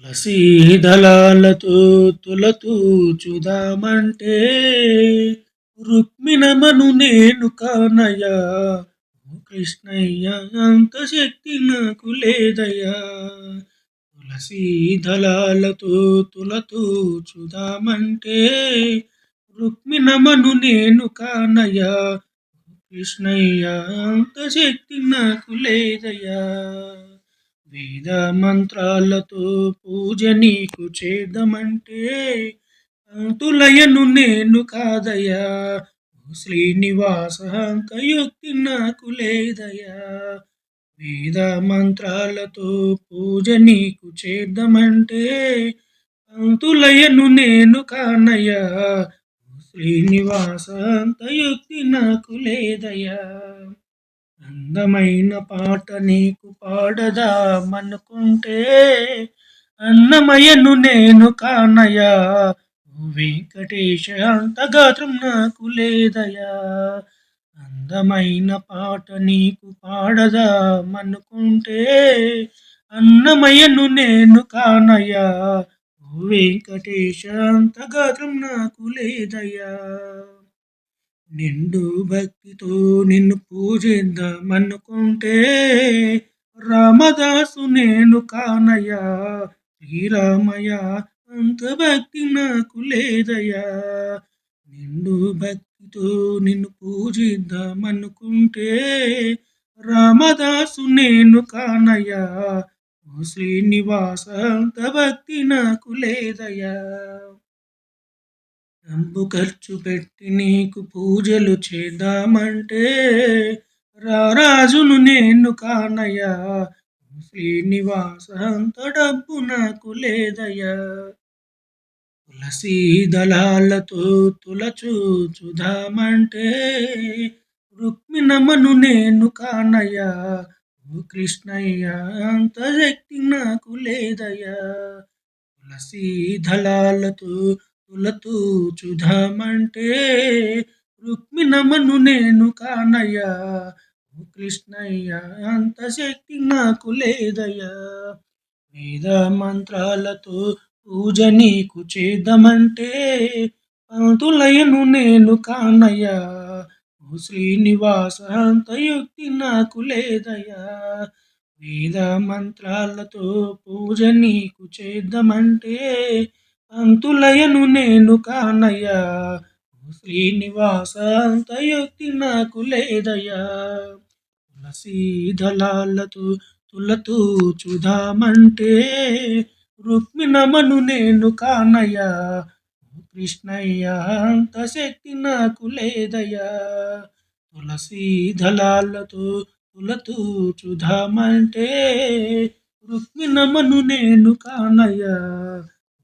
తులసీ దళాలతో తులతూచుదామంటే రుక్మిణమను నేను కానయ్యా. ఓ కృష్ణయ్య, అంత శక్తి నాకు లేదయ్యా. తులసీ దళాలతో తులతూచుదామంటే రుక్మిణమను నేను కానయ్యా. కృష్ణయ్య, అంత శక్తి నాకు లేదయ్యా. వేద మంత్రాలతో పూజ నీకు చేద్దామంటే అంతులయను నేను కాదయ్యా. ఓ శ్రీనివాస, అంత యుక్తి నాకు లేదయ్యా. వేద మంత్రాలతో పూజ నీకు చేద్దామంటే అంతులయను నేను కానయ్యా. ఓ శ్రీనివాస, అంత యుక్తి నాకు లేదయ్యా. అందమైన పాట నీకు పాడదామనుకుంటే అన్నమయ్యను నేను కానయ్యా. ఓ వెంకటేశ, అంత గాత్రం నాకు లేదయ్యా. అందమైన పాట నీకు పాడదామనుకుంటే అన్నమయ్యను నేను కానయ్యా. ఓ వెంకటేశ, అంత గాత్రం నాకు లేదయ్యా. నిండు భక్తితో నిన్ను పూజిద్దామనుకుంటే రామదాసు నేను కానయ్యా. శ్రీరామయ్య, అంత భక్తి నాకు లేదయ్యా. నిండు భక్తితో నిన్ను పూజిద్దామనుకుంటే రామదాసు నేను కానయ్యా. ఓ శ్రీనివాస, అంత భక్తి నాకు లేదయ్యా. డబ్బు ఖర్చు పెట్టి నీకు పూజలు చేద్దామంటే రారాజును నేను కానయ్యా. శ్రీనివాస, అంత డబ్బు నాకు లేదయ్యా. తులసీ దళాలతో తులచూచుదామంటే రుక్మిణమను నేను కానయ్యా. ఓ కృష్ణయ్య, అంత శక్తి నాకు లేదయ్యా. తులసీ దళాలతో తులతూచుదామంటే రుక్మిణమను నేను కానయ్యా. ఓ కృష్ణయ్య, అంత శక్తి నాకు లేదయ్యా. వేద మంత్రాలతో పూజ నీకు చేద్దామంటే పంతులయ్యను నేను కానయ్యా. ఓ శ్రీనివాస, అంత యుక్తి నాకు లేదయ్యా. వేద మంత్రాలతో పూజ నీకు చేద్దామంటే అంతులయను నేను కానయ్యా. ఓ శ్రీనివాస, అంత యుక్తి నాకు లేదయ్యా. తులసీ దళాలతో తులతూచుదామంటే రుక్మిణమను నేను కానయ్యా. ఓ కృష్ణయ్య, అంత శక్తి నాకు లేదయ్యా. తులసీ దళాలతో తులతూచుదామంటే రుక్మిణమను నేను కానయ్యా.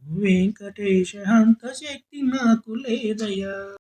ఓ వెంకటేశ, అంత శక్తి నాకు లేదయ్యా.